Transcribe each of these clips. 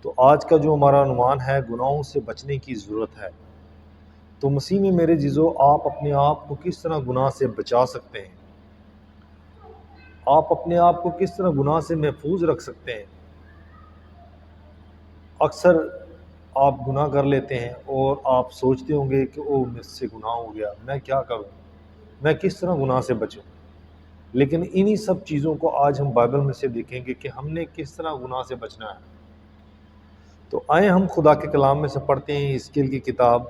تو آج کا جو ہمارا عنوان ہے گناہوں سے بچنے کی ضرورت ہے۔ تو مسیح میں میرے عزیزو، آپ اپنے آپ کو کس طرح گناہ سے بچا سکتے ہیں؟ آپ اپنے آپ کو کس طرح گناہ سے محفوظ رکھ سکتے ہیں؟ اکثر آپ گناہ کر لیتے ہیں اور آپ سوچتے ہوں گے کہ مجھ سے گناہ ہو گیا، میں کیا کروں، میں کس طرح گناہ سے بچوں۔ لیکن انہی سب چیزوں کو آج ہم بائبل میں سے دیکھیں گے کہ ہم نے کس طرح گناہ سے بچنا ہے۔ تو آئیں ہم خدا کے کلام میں سے پڑھتے ہیں حزقیل کی کتاب،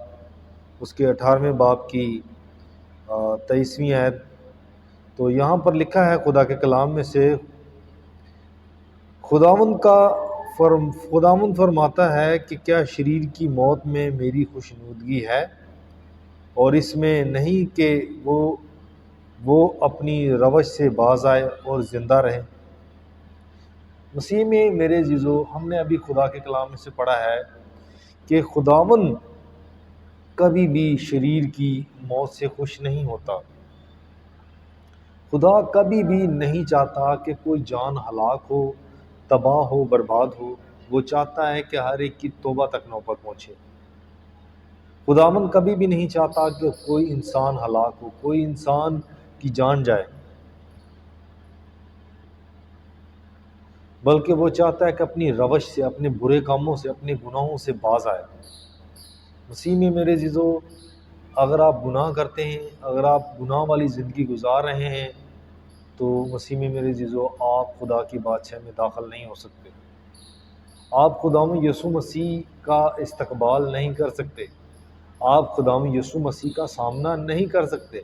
اس کے 18ویں باب کی 23ویں آیت۔ تو یہاں پر لکھا ہے خدا کے کلام میں سے، خداوند فرماتا ہے کہ کیا شریر کی موت میں میری خوشنودگی ہے، اور اس میں نہیں کہ وہ اپنی روش سے باز آئے اور زندہ رہے۔ مسیح میں میرے عزیزو، ہم نے ابھی خدا کے کلام میں سے پڑھا ہے کہ خداوند کبھی بھی شریر کی موت سے خوش نہیں ہوتا۔ خدا کبھی بھی نہیں چاہتا کہ کوئی جان ہلاک ہو، تباہ ہو، برباد ہو۔ وہ چاہتا ہے کہ ہر ایک کی توبہ تک نوبت پہنچے۔ خداوند کبھی بھی نہیں چاہتا کہ کوئی انسان ہلاک ہو، کوئی انسان کی جان جائے، بلکہ وہ چاہتا ہے کہ اپنی روش سے، اپنے برے کاموں سے، اپنے گناہوں سے باز آئے۔ مسیح میں میرے عزیزو، اگر آپ گناہ کرتے ہیں، اگر آپ گناہ والی زندگی گزار رہے ہیں، تو مسیح میں میرے عزیزو، آپ خدا کی بادشاہ میں داخل نہیں ہو سکتے۔ آپ خداوند یسوع مسیح کا استقبال نہیں کر سکتے، آپ خداوند یسوع مسیح کا سامنا نہیں کر سکتے۔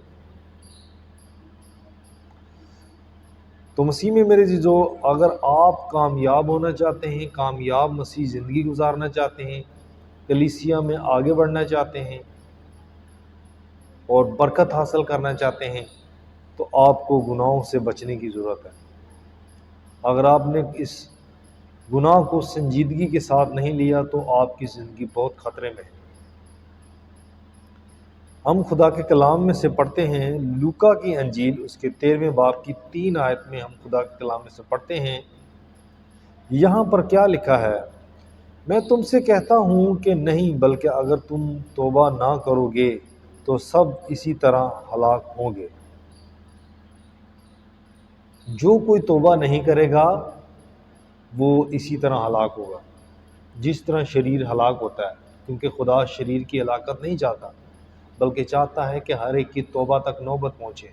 تو مسیح میں میرے عزیزو، اگر آپ کامیاب ہونا چاہتے ہیں، کامیاب مسیح زندگی گزارنا چاہتے ہیں، کلیسیا میں آگے بڑھنا چاہتے ہیں اور برکت حاصل کرنا چاہتے ہیں، تو آپ کو گناہوں سے بچنے کی ضرورت ہے۔ اگر آپ نے اس گناہ کو سنجیدگی کے ساتھ نہیں لیا تو آپ کی زندگی بہت خطرے میں ہے۔ ہم خدا کے کلام میں سے پڑھتے ہیں لوکا کی انجیل، اس کے 13ویں باب کی 3 آیت میں ہم خدا کے کلام میں سے پڑھتے ہیں۔ یہاں پر کیا لکھا ہے؟ میں تم سے کہتا ہوں کہ نہیں، بلکہ اگر تم توبہ نہ کرو گے تو سب اسی طرح ہلاک ہوں گے۔ جو کوئی توبہ نہیں کرے گا وہ اسی طرح ہلاک ہوگا، جس طرح شریر ہلاک ہوتا ہے، کیونکہ خدا شریر کی ہلاکت نہیں چاہتا، بلکہ چاہتا ہے کہ ہر ایک کی توبہ تک نوبت پہنچے۔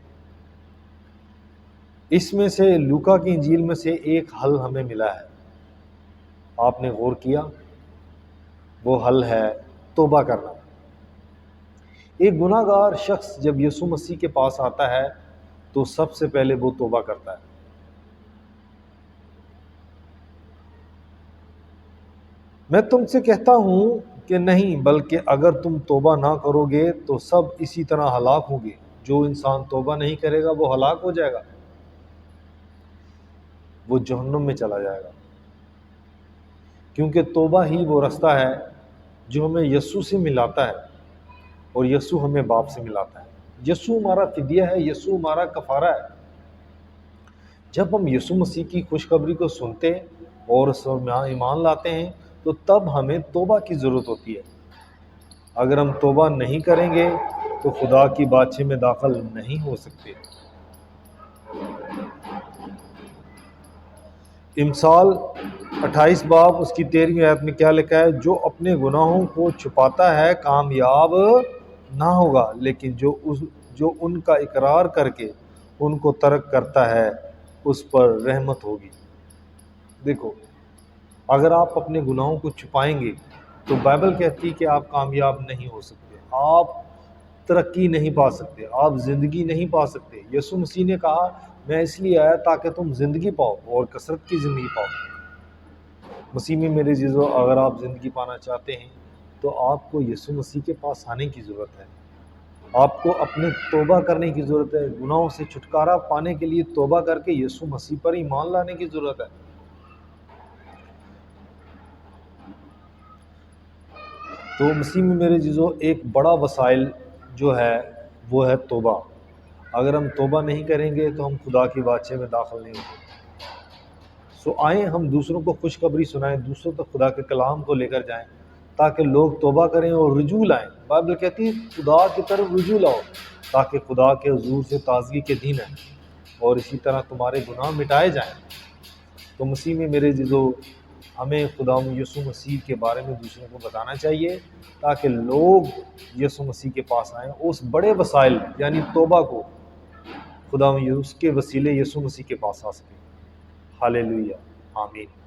اس میں سے لوکا کی انجیل میں سے ایک حل ہمیں ملا ہے، آپ نے غور کیا؟ وہ حل ہے توبہ کرنا۔ ایک گناہ گار شخص جب یسوع مسیح کے پاس آتا ہے تو سب سے پہلے وہ توبہ کرتا ہے۔ میں تم سے کہتا ہوں کہ نہیں، بلکہ اگر تم توبہ نہ کرو گے تو سب اسی طرح ہلاک ہوں گے۔ جو انسان توبہ نہیں کرے گا وہ ہلاک ہو جائے گا، وہ جہنم میں چلا جائے گا، کیونکہ توبہ ہی وہ رستہ ہے جو ہمیں یسوع سے ملاتا ہے، اور یسوع ہمیں باپ سے ملاتا ہے۔ یسوع ہمارا فدیہ ہے، یسوع ہمارا کفارہ ہے۔ جب ہم یسوع مسیح کی خوشخبری کو سنتے اور اس میں ایمان لاتے ہیں تو تب ہمیں توبہ کی ضرورت ہوتی ہے۔ اگر ہم توبہ نہیں کریں گے تو خدا کی بادشاہی میں داخل نہیں ہو سکتے۔ امثال 28 باب اس کی 13ویں آیت میں کیا لکھا ہے؟ جو اپنے گناہوں کو چھپاتا ہے کامیاب نہ ہوگا، لیکن جو ان کا اقرار کر کے ان کو ترک کرتا ہے اس پر رحمت ہوگی۔ دیکھو، اگر آپ اپنے گناہوں کو چھپائیں گے تو بائبل کہتی ہے کہ آپ کامیاب نہیں ہو سکتے، آپ ترقی نہیں پا سکتے، آپ زندگی نہیں پا سکتے۔ یسوع مسیح نے کہا میں اس لیے آیا تاکہ تم زندگی پاؤ اور کثرت کی زندگی پاؤ۔ مسیح میں میرے عزیزو، اگر آپ زندگی پانا چاہتے ہیں تو آپ کو یسوع مسیح کے پاس آنے کی ضرورت ہے، آپ کو اپنے توبہ کرنے کی ضرورت ہے، گناہوں سے چھٹکارا پانے کے لیے توبہ کر کے یسوع مسیح پر ایمان لانے کی ضرورت ہے۔ تو مسیح میں میرے عزیزو، ایک بڑا وسائل جو ہے وہ ہے توبہ۔ اگر ہم توبہ نہیں کریں گے تو ہم خدا کی بادشاہی میں داخل نہیں ہوں گے۔ سو آئیں ہم دوسروں کو خوشخبری سنائیں، دوسروں تک خدا کے کلام کو لے کر جائیں تاکہ لوگ توبہ کریں اور رجوع لائیں۔ بائبل کہتی ہے خدا کی طرف رجوع لاؤ تاکہ خدا کے حضور سے تازگی کے دن ہیں اور اسی طرح تمہارے گناہ مٹائے جائیں۔ تو مسیح میں میرے عزیزو، ہمیں خدا یسوع مسیح کے بارے میں دوسروں کو بتانا چاہیے تاکہ لوگ یسوع مسیح کے پاس آئیں، اس بڑے وسائل یعنی توبہ کو خدا اس کے وسیلے یسوع مسیح کے پاس آ سکیں۔ ہاللیلویہ، آمین۔